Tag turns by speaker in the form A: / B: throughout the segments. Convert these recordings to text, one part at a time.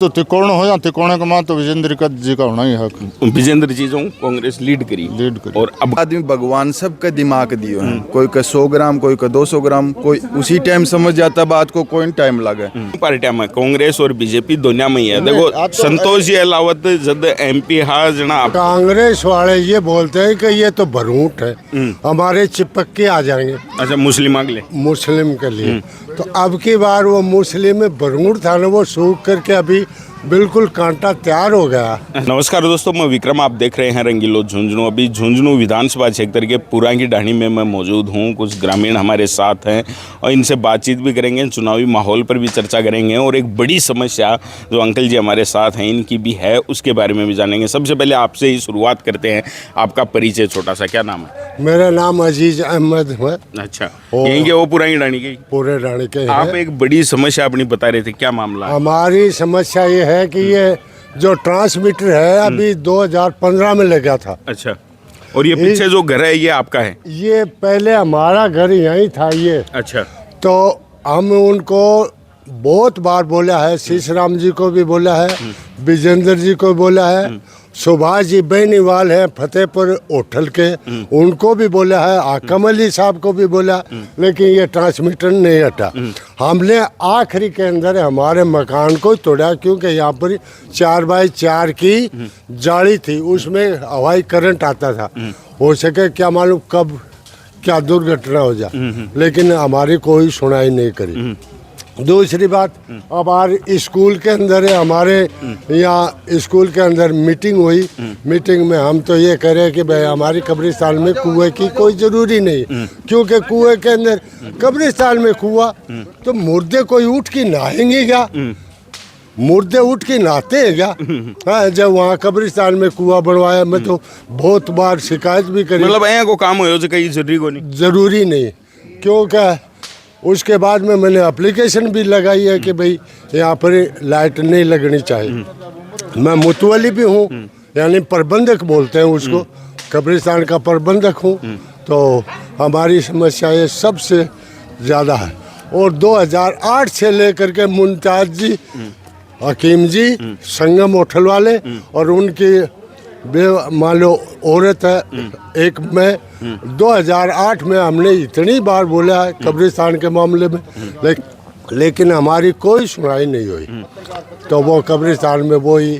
A: तो तिकोण हो या तिकोणे का मान तो विजेंद्र का जी का होना ही हक।
B: विजेंद्र जी जो कांग्रेस लीड करी और अब
C: आदमी भगवान सबका दिमाग दियो है, कोई का 100 ग्राम, कोई का 200 ग्राम, कोई उसी टाइम समझ जाता बात को, कोई टाइम लगे।
B: पार्टियां में कांग्रेस और बीजेपी दोनों में ही है। देखो संतोष जी अहलावत जद एमपी हा जना
D: कांग्रेस वाले ये बोलते हैं कि ये तो भरूट है, हमारे चिपक के आ जाएंगे।
B: अच्छा मुस्लिम अगले
D: मुस्लिम के लिए तो अब की बार वो मुस्लिम में भरूट था ना, वो सूख करके अभी बिल्कुल कांटा तैयार हो गया।
B: नमस्कार दोस्तों, मैं विक्रम, आप देख रहे हैं रंगीलो झुंझुनू। अभी झुंझुनू विधानसभा क्षेत्र के पुरानी ढाणी में मैं मौजूद हूं। कुछ ग्रामीण हमारे साथ हैं और इनसे बातचीत भी करेंगे, चुनावी माहौल पर भी चर्चा करेंगे और एक बड़ी समस्या जो अंकल जी हमारे साथ हैं इनकी भी है उसके बारे में भी जानेंगे। सबसे पहले आपसे ही शुरुआत करते हैं, आपका परिचय छोटा सा, क्या नाम है?
D: मेरा नाम अजीज अहमद है।
B: अच्छा, यहीं के वो पुरानी ढाणी के?
D: पूरे ढाणी के
B: आप एक बड़ी समस्या अपनी बता रहे थे, क्या मामला?
D: हमारी समस्या ये है कि ये जो ट्रांसमीटर है अभी 2015 में लगा था।
B: अच्छा, और ये पीछे जो घर है ये आपका है?
D: ये पहले हमारा घर यहीं था ये।
B: अच्छा,
D: तो हम उनको बहुत बार बोला है, शीशराम जी को भी बोला है, विजेंद्र जी को बोला है, सुभाष जी बेनीवाल है फतेहपुर होटल के, उनको भी बोला है, आकम अली साहब को भी बोला, लेकिन ये ट्रांसमीटर नहीं हटा। हमने आखिरी के अंदर हमारे मकान को तोड़ा, क्योंकि यहाँ पर 4x4 की जाली थी, उसमें हवाई करंट आता था। हो सके क्या मालूम कब क्या दुर्घटना हो जाए, लेकिन हमारी कोई सुनाई नहीं करी। दूसरी बात, अब स्कूल के अंदर है, हमारे यहाँ स्कूल के अंदर मीटिंग हुई। मीटिंग में हम तो ये कह रहे हैं कि भाई हमारी कब्रिस्तान में कुएं की कोई ज़रूरी नहीं, क्योंकि कुएं के अंदर कब्रिस्तान में कुआं तो मुर्दे कोई उठ के नहाएंगे क्या? मुर्दे उठ के नहाते हैं क्या? हाँ, जब वहाँ कब्रिस्तान में कुआं बनवाया, मैं तो बहुत बार शिकायत भी करी।
B: मतलब यहाँ को काम हो जो कहीं जरूरी को नहीं?
D: ज़रूरी नहीं, क्योंकि उसके बाद में मैंने एप्लीकेशन भी लगाई है कि भाई यहाँ पर लाइट नहीं लगनी चाहिए। मैं मुतवली भी हूँ, यानी प्रबंधक बोलते हैं उसको, कब्रिस्तान का प्रबंधक हूँ। तो हमारी समस्या ये सबसे ज़्यादा है। और 2008 से लेकर के मुमताज़ जी, हकीम जी, संगम होटल वाले और उनकी मान लो औरत है एक में, 2008 में हमने इतनी बार बोला है कब्रिस्तान के मामले में, लेकिन हमारी कोई सुनाई नहीं हुई। तो वो कब्रिस्तान में वही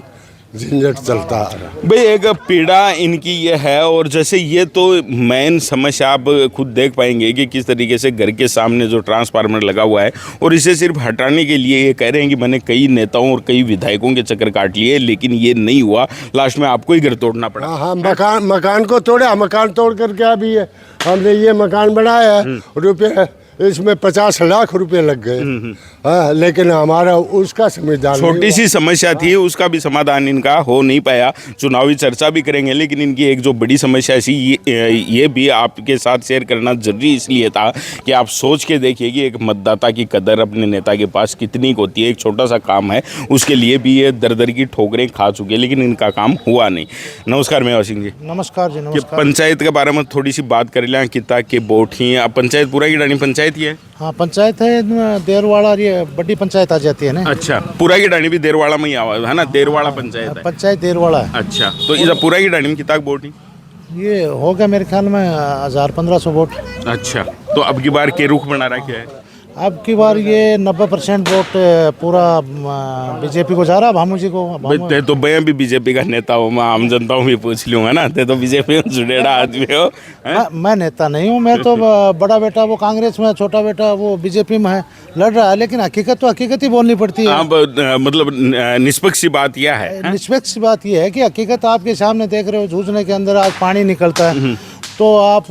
D: झंझट चलता है।
B: भाई एक पीड़ा इनकी ये है, और जैसे ये तो मेन समस्या आप खुद देख पाएंगे कि किस तरीके से घर के सामने जो ट्रांसफार्मर लगा हुआ है, और इसे सिर्फ हटाने के लिए ये कह रहे हैं कि मैंने कई नेताओं और कई विधायकों के चक्कर काट लिए, लेकिन ये नहीं हुआ। लास्ट में आपको ही घर तोड़ना पड़ा।
D: हाँ, मकान को तोड़ा, मकान तोड़ करके अभी हमने ये मकान बनाया है, रुपये इसमें 50 लाख रुपए लग गए। हाँ, लेकिन हमारा उसका समाधान,
B: छोटी सी समस्या थी, उसका भी समाधान इनका हो नहीं पाया। चुनावी चर्चा भी करेंगे, लेकिन इनकी एक जो बड़ी समस्या थी ये भी आपके साथ शेयर करना जरूरी इसलिए था कि आप सोच के देखिए कि एक मतदाता की कदर अपने नेता के पास कितनी होती है। एक छोटा सा काम है, उसके लिए भी ये दर दर की ठोकरें खा चुके हैं, लेकिन इनका काम हुआ नहीं। नमस्कार मेवा सिंह जी।
E: नमस्कार जी, नमस्कार।
B: पंचायत के बारे में थोड़ी सी बात कर लें, कितना के वोट ही पंचायत पूरा की ढाणी पंचायत ही है?
E: हाँ, पंचायत है, देरवाड़ा, ये बड़ी पंचायत आ जाती है ना।
B: अच्छा, पूरा की ढाणी भी देरवाड़ा में ही आवा है ना? देरवाड़ा पंचायत है।
E: पंचायत देरवाड़ा है।
B: अच्छा, तो इधर पूरा की ढाणी में कितना वोट ही?
E: ये हो गया मेरे ख्याल में 1000-1500 वोट।
B: अच्छा, तो अब की बार के रुख बना रहा क्या है?
E: अब की बार ये 90% वोट पूरा बीजेपी को जा रहा है, भामू जी को।
B: ते तो मैं भी बीजेपी का नेता हूँ, मैं आम जनताओं भी पूछ लूँगा ना, ते तो बीजेपी में जुड़ेड़ा आदमी हो।
E: मैं नेता नहीं हूँ, मैं तो बड़ा बेटा वो कांग्रेस में है, छोटा बेटा वो बीजेपी में है, लड़ रहा है। लेकिन हकीकत तो हकीकत ही बोलनी पड़ती है।
B: मतलब निष्पक्ष सी बात यह है,
E: निष्पक्ष सी बात यह है कि हकीकत आपके सामने देख रहे हो। झूझने के अंदर आज पानी निकलता है, तो आप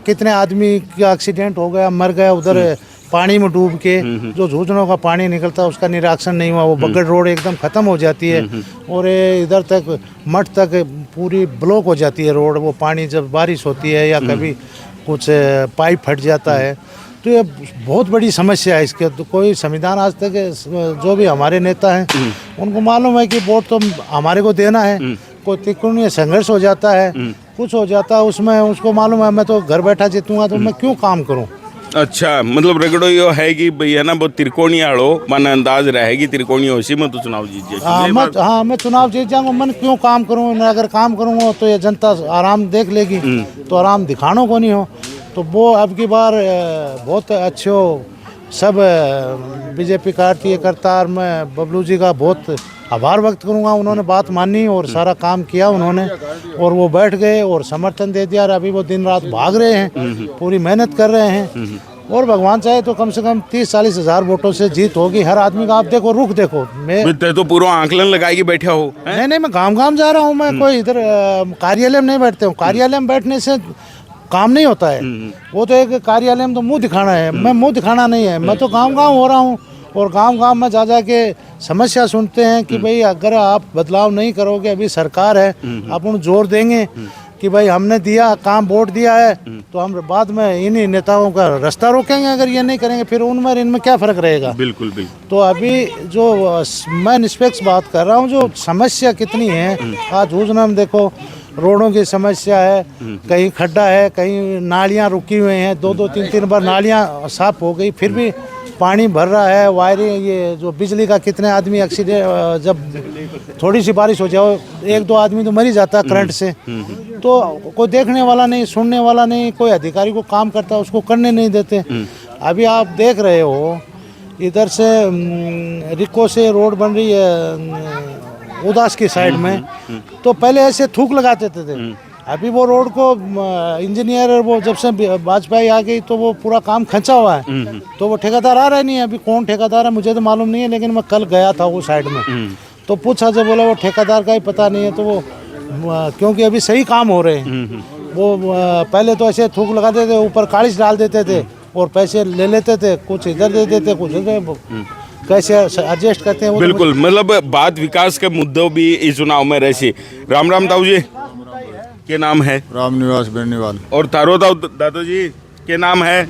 E: कितने आदमी का एक्सीडेंट हो गया, मर गया उधर पानी में डूब के। जो झूझनों का पानी निकलता है उसका निराकरण नहीं हुआ, वो बगड़ रोड एकदम ख़त्म हो जाती है, और इधर तक मठ तक पूरी ब्लॉक हो जाती है रोड। वो पानी जब बारिश होती है या कभी कुछ पाइप फट जाता है, तो ये बहुत बड़ी समस्या है। इसके तो कोई संविधान आज तक जो भी हमारे नेता हैं उनको मालूम है कि वोट तो हमारे को देना है। कोई त्रिकोणीय संघर्ष हो जाता है, कुछ हो जाता है उसमें, उसको मालूम है मैं तो घर बैठा जीतूंगा, तो मैं क्यों काम करूं?
B: अच्छा, मतलब रगड़ो यो है कि भैया ना वो त्रिकोणीय आड़ो मन अंदाज रहेगी त्रिकोणीय होशी में तो चुनाव जीत जाए।
E: मैं चुनाव जीत जाऊंगा। मैं क्यों काम करूँ, मैं अगर काम करूँगा तो ये जनता आराम देख लेगी, तो आराम दिखानो को नहीं हो। तो वो अब की बार बहुत अच्छे हो, सब बीजेपी कार्यकर्ता, और मैं बबलू जी का बहुत आभार व्यक्त करूंगा। उन्होंने बात मानी और सारा काम किया उन्होंने, और वो बैठ गए और समर्थन दे दिया। और अभी वो दिन रात भाग रहे हैं, पूरी मेहनत कर रहे हैं, और भगवान चाहे तो कम से कम 30-40 हज़ार वोटों से जीत होगी हर आदमी का। आप देखो, रुख देखो, मैं
B: तो पूरा आंकलन लगाएगी बैठा हो।
E: नहीं, मैं गांव जा रहा हूँ। मैं कोई इधर कार्यालय में नहीं बैठते हूँ। कार्यालय में बैठने से काम नहीं होता है। वो तो एक कार्यालय में तो मुंह दिखाना है, मैं मुंह दिखाना नहीं है। मैं तो गांव हो रहा हूँ, और गांव में जा के समस्या सुनते हैं कि भाई अगर आप बदलाव नहीं करोगे, अभी सरकार है, अपन जोर देंगे कि भाई हमने दिया काम, वोट दिया है, तो हम बाद में इन्हीं नेताओं का रास्ता रोकेंगे। अगर ये नहीं करेंगे फिर उनमें इनमें क्या फ़र्क रहेगा।
B: बिल्कुल बिल्कुल।
E: तो अभी जो मैं निष्पक्ष बात कर रहा हूँ, जो समस्या कितनी है आज ऊजना में देखो, रोडों की समस्या है, कहीं खड्डा है, कहीं नालियाँ रुकी हुई हैं, 2-3 बार नालियाँ साफ हो गई, फिर भी पानी भर रहा है। वायरिंग, ये जो बिजली का, कितने आदमी एक्सीडेंट, जब थोड़ी सी बारिश हो जाए 1-2 आदमी तो मर ही जाता है करंट से। तो कोई देखने वाला नहीं, सुनने वाला नहीं, कोई अधिकारी को काम करता है उसको करने नहीं देते। अभी आप देख रहे हो इधर से रिको से रोड बन रही है उदास की साइड में, तो पहले ऐसे थूक लगाते थे। अभी वो रोड को इंजीनियर, वो जब से वाजपेयी आ गई तो वो पूरा काम खंचा हुआ है, तो वो ठेकेदार आ रहा नहीं है। अभी कौन ठेकेदार है मुझे तो मालूम नहीं है, लेकिन मैं कल गया था वो साइड में, तो पूछा जब, बोला वो ठेकेदार का ही पता नहीं है। तो वो क्योंकि अभी सही काम हो रहे हैं, वो पहले तो ऐसे थूक लगाते थे, ऊपर कालिश डाल देते थे और पैसे ले लेते थे, कुछ इधर दे देते, कुछ इधर, कैसे एडजस्ट करते हैं वो।
B: बिल्कुल, मतलब बात विकास के मुद्दों भी इस चुनाव में रहसी। राम राम ताऊ जी, क्या नाम है?
A: रामनिवास बेनीवाल।
B: और तारो दादू जी क्या नाम है?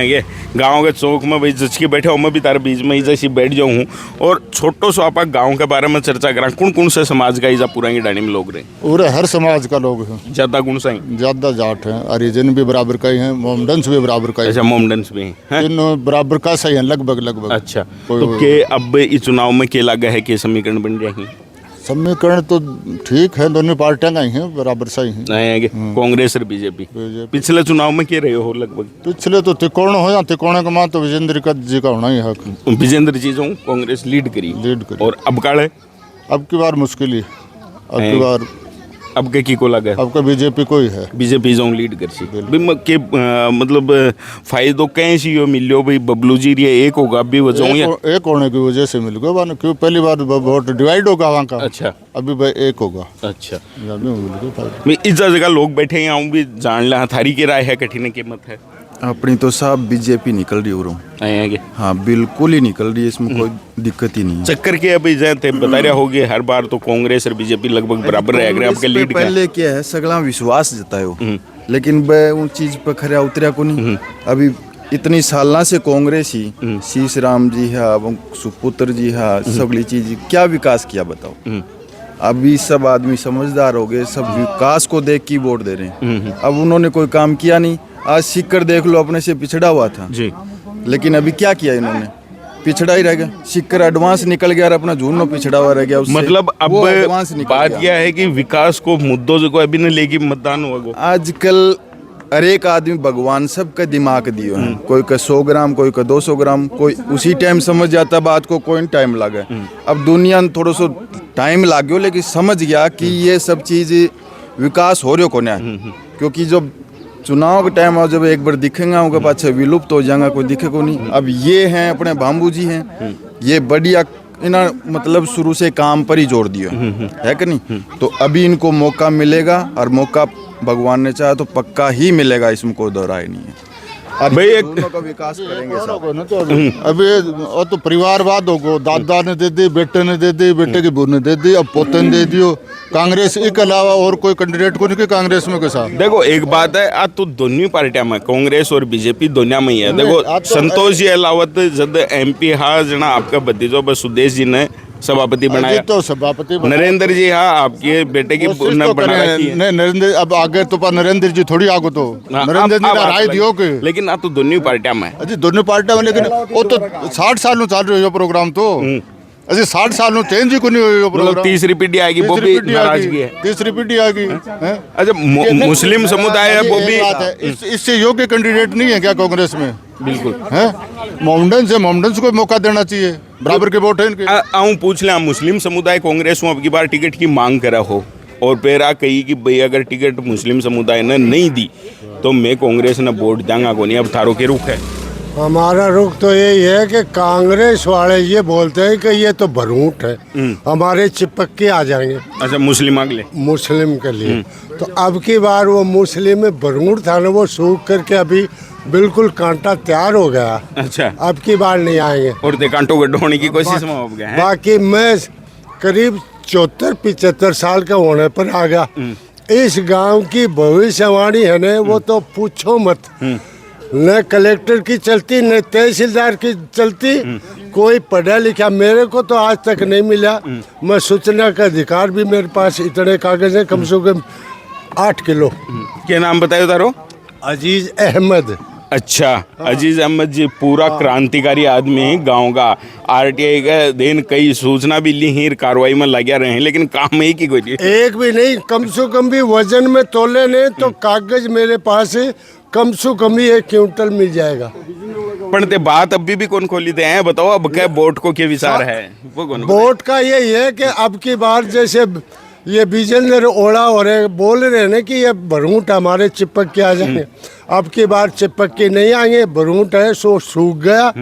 B: ये गांव के चौक में भाई जच के बैठे हो, मैं भी तारे बीच में ही जैसी बैठ जाऊँ हूँ, और छोटो सो आप गाँव के बारे में चर्चा करा। कौन से समाज का इजा पूरा डाणी में लोग रहे?
A: पूरे हर समाज का लोग हैं।
B: ज्यादा कौन सा है?
A: ज्यादा जाट हैं, हरिजन भी बराबर का ही हैं, मोमडन्स भी बराबर का ही।
B: अच्छा, मोमडन्स भी हैं,
A: तीनों बराबर का सही हैं, लगभग।
B: अच्छा, तो के अब इस चुनाव में क्या लगा है कि समीकरण बन जाएंगे?
A: समीकरण तो ठीक है, दोनों पार्टियां आई हैं, बराबर सही हैं।
B: कांग्रेस और बीजेपी पिछले चुनाव में क्या रहे हो? लगभग
A: पिछले तो त्रिकोण हो, या त्रिकोण का मान तो विजेंद्र जी का होना ही हक।
B: विजेंद्र जी जो कांग्रेस लीड करी। और अब काले
A: अब की बार मुश्किल ही, अब की बार
B: अब के को लगा?
A: अब का बीजेपी को ही है,
B: बीजेपी जो लीड कर सी के मतलब फायदों कैसी हो मिलो भाई? बबलू जी रे एक होगा अभी वजह
A: एक होने की वजह से मिल गया, क्यों पहली बार वोट डिवाइड होगा वहाँ का।
B: अच्छा,
A: अभी भाई एक होगा।
B: अच्छा, मैं इस जगह लोग बैठे हैं, भी जान ला थारी की राय है, कठिन कीमत है
C: अपनी तो साहब बीजेपी निकल रही हो
B: आगे।
C: हाँ, बिल्कुल ही निकल रही है, इसमें कोई दिक्कत ही नहीं है।
B: चक्कर के अभी जैसे बता रहे होगे हर बार तो कांग्रेस और बीजेपी लगभग बराबर रह गए आपके लीड।
C: पहले क्या है, सगला विश्वास जतायो, लेकिन वह उन चीज पर खरा उतरा को नहीं। अभी इतनी सालना से कांग्रेस ही, शीश राम जी है, सुपुत्र जी है, सगली चीज क्या विकास किया बताओ। अभी सब आदमी समझदार हो गए, सब विकास को देख के वोट दे रहे हैं। अब उन्होंने कोई काम किया नहीं। आज सिक्कर देख लो, अपने से पिछड़ा हुआ था
B: जी,
C: लेकिन अभी क्या किया इन्होंने? पिछड़ा ही रह गया। सिक्कर एडवांस निकल गया और अपना झूनो पिछड़ा हुआ रह गया।
B: मतलब अब बात यह है कि विकास को मुद्दों से कोई अभी नहीं लेगी मतदान हुआ।
C: आजकल हर एक आदमी भगवान सबका दिमाग दियो है, कोई का 100 ग्राम, कोई का 200 ग्राम, कोई उसी टाइम समझ जाता बात को, कोई टाइम लगे। अब दुनिया में थोड़ा सा टाइम लाग गयो, लेकिन समझ गया कि ये सब चीज विकास हो रही को नहीं, क्योंकि जब चुनाव के टाइम और जब एक बार दिखेंगे उनके पास विलुप्त हो जाएगा, कोई दिखे को नहीं। अब ये हैं अपने बाबू जी हैं, ये बढ़िया इन्होंने मतलब शुरू से काम पर ही जोर दिया है कि नहीं। तो अभी इनको मौका मिलेगा, और मौका भगवान ने चाहा तो पक्का ही मिलेगा, इसमें कोई दोहराई नहीं है।
B: भाई एक
C: का विकास करेंगे सब।
A: तो अभी और तो परिवारवाद होगा, दादा ने दे दी, बेटे ने दे दी, बेटे की बहू ने दे दी, अब पोते ने दे दियो। कांग्रेस के अलावा और कोई कैंडिडेट को नहीं कि कांग्रेस में के साथ।
B: देखो एक बात है, आज तो दोनों पार्टियां में कांग्रेस और बीजेपी दोनों में ही है। देखो संतोष जी अलावत जब MP हा जना आपका भतीजो बस सुदेश जी ने सभापति बनाया।
A: अजी तो सभापति बनाया।
B: नरेंद्र जी, हाँ, आपके बेटे की
A: कोशिश
B: न
A: तो
B: बना
A: करें।
B: रखी है।
A: नहीं, नरेंद्र अब आगे तो पर नरेंद्र जी थोड़ी आगो तो
B: हाँ,
A: नरेंद्र जी
B: अब
A: ने राय दियो के
B: लेकिन आप तो दोनों पार्टियां में
A: अजी दोनों पार्टियां में, लेकिन वो तो 60 साल नु चल रही हो प्रोग्राम तो अजी 60 साल नु चेंज ही को नहीं हुई
B: मतलब
A: प्रोग्राम।
B: तीसरी पीढ़ी आएगी, वो भी नाराजगी है।
A: तीसरी पीढ़ी आ गई हैं?
B: अच्छा, मुस्लिम समुदाय है वो
A: ये
B: भी।
A: बात है, इससे योग्य कैंडिडेट नहीं है क्या कांग्रेस में?
B: बिल्कुल
A: है मोमडन को मौका देना चाहिए, बराबर के वोट है इनके।
B: आऊँ पूछ ले, मुस्लिम समुदाय कांग्रेस में अब की बार टिकट की मांग करा हो और फिर आ कही कि भाई अगर टिकट मुस्लिम समुदाय ने नहीं दी तो मैं कांग्रेस ने वोट देंगा को नहीं, अब थारो के रुख है।
D: हमारा रुख तो यही है कि कांग्रेस वाले ये बोलते हैं कि ये तो भरूट है, हमारे चिपक के आ जाएंगे
B: अच्छा, मुस्लिम अगले
D: मुस्लिम के लिए। तो अब की बार वो मुस्लिम में भरूट था ना, वो सूख करके अभी बिल्कुल कांटा तैयार हो गया।
B: अच्छा,
D: अब की बार नहीं आएंगे।
B: और ते कांटो गड्ढो होने की कोशिश में हो गए हैं।
D: बाकी मैं करीब 74-75 साल का होने पर आ गया। इस गांव की भविष्यवाणी है ना, वो तो पूछो मत। न कलेक्टर की चलती, न तहसीलदार की चलती, कोई पढ़ा लिखा मेरे को तो आज तक नहीं मिला। मैं सूचना का अधिकार भी मेरे पास इतने कागज है, कम से कम 8 किलो।
B: क्या नाम बतायो तारो?
D: अजीज अहमद।
B: अच्छा, अजीज अहमद जी पूरा क्रांतिकारी आदमी, गांव का आरटीआई का दिन कई सूचना भी ली ही, कार्रवाई में लगे रहे हैं, लेकिन काम एक ही कोई नहीं।
D: एक भी नहीं, कम से कम भी वजन में तोले ने तो कागज मेरे पास है, कम से कम ही 1 क्विंटल मिल जाएगा।
B: पण ते बात अभी भी कौन खोली थे हैं, बताओ अब क्या वोट को क्या विचार है वो कौन?
D: वोट का यही है कि अब की बार जैसे ये विजेंद्र ओड़ा हो रहे बोल रहे हैं ना कि ये भरूट हमारे चिपक के आ जाएंगे, अब की बार चिपक के नहीं आएंगे। भरूट है सो सूख गया,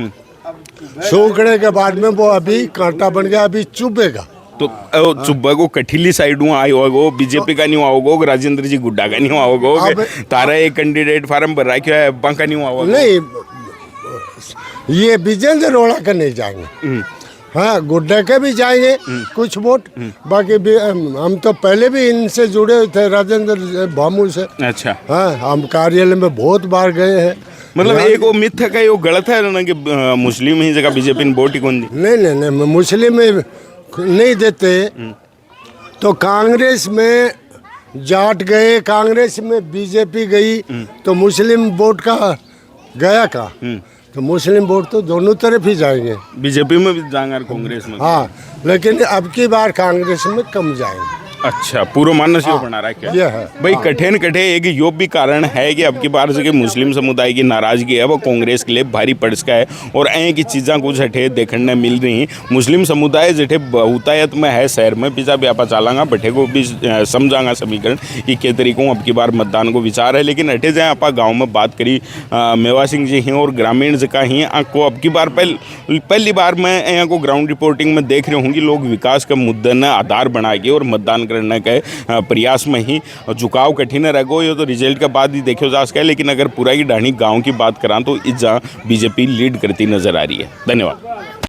D: सूखने के बाद में वो अभी कांटा बन गया, अभी चुभेगा।
B: तो सुबह को कठिली साइड में आयो होगो, बीजेपी का नहीं आओगो, राजेंद्र जी गुड्डा का नहीं आओगो, तारा एक कैंडिडेट फार्म भर रखा है, बांका नहीं आओगो।
D: नहीं, ये विजेंद्र ओड़ा का नहीं जाएंगे। हाँ, गुड्डा के भी जाएंगे कुछ वोट। बाकी भी हम तो पहले भी इनसे जुड़े हुए थे, राजेंद्र भामू से।
B: अच्छा,
D: हाँ, हम कार्यालय में बहुत बार गए हैं।
B: मतलब एक वो मिथ है का ये गलत है ना कि मुस्लिम ही जगह बीजेपी ने वोट ही कौन दी?
D: नहीं, मुस्लिम में नहीं देते तो कांग्रेस में जाट गए, कांग्रेस में बीजेपी गई, तो मुस्लिम वोट का गया का, तो मुस्लिम वोट तो दोनों तरफ ही जाएंगे।
B: बीजेपी में भी जाएंगे और कांग्रेस में।
D: हाँ, लेकिन अब की बार कांग्रेस में कम जाएंगे।
B: अच्छा, पूर्व मानस यो बना रहा क्या?
D: ये है
B: भाई कठिन कठे एक यो भी कारण है कि अब की बार से मुस्लिम समुदाय की नाराजगी है वो कांग्रेस के लिए भारी पड़ सका है और ऐ की चीज़ें कुछ हटे देखने मिल रही। मुस्लिम समुदाय जठे बहुतायत में है शहर में, पिछा भी आप चालांगा बठे को भी समझांगा समीकरण कि के तरीकों अब की बार मतदान को विचार है। लेकिन हटे जाए आप गाँव में बात करी मेवा सिंह जी ही और ग्रामीण जगह ही आपको अब की बार पहली बार मैं यहाँ को ग्राउंड रिपोर्टिंग में देख रहे होंगी लोग विकास का मुद्दा न आधार बना के और मतदान करने के प्रयास में ही झुकाव कठिन रहो। ये तो रिजल्ट के बाद ही देखो जा सका है, लेकिन अगर पूरा ही ढाणी गांव की बात करा तो इस बीजेपी लीड करती नजर आ रही है। धन्यवाद।